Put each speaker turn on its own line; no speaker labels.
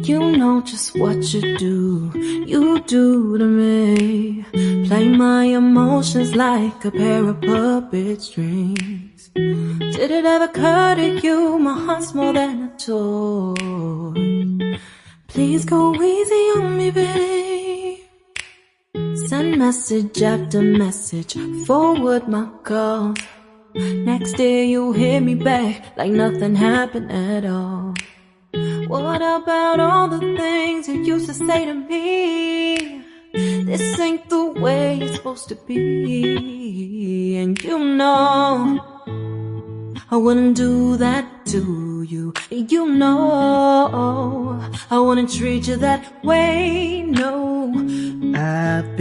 You know just what you do to me. Play my emotions like a pair of puppet strings. Did it ever occur to you my heart's more than a toy? Please go easy on me, babe. Send message after message, forward my calls. Next day you hit me back like nothing happened at all. What about all the things you used to say to me? This ain't the way it's supposed to be. And you know I wouldn't do that to you. You know I wouldn't treat you that way. No, I've been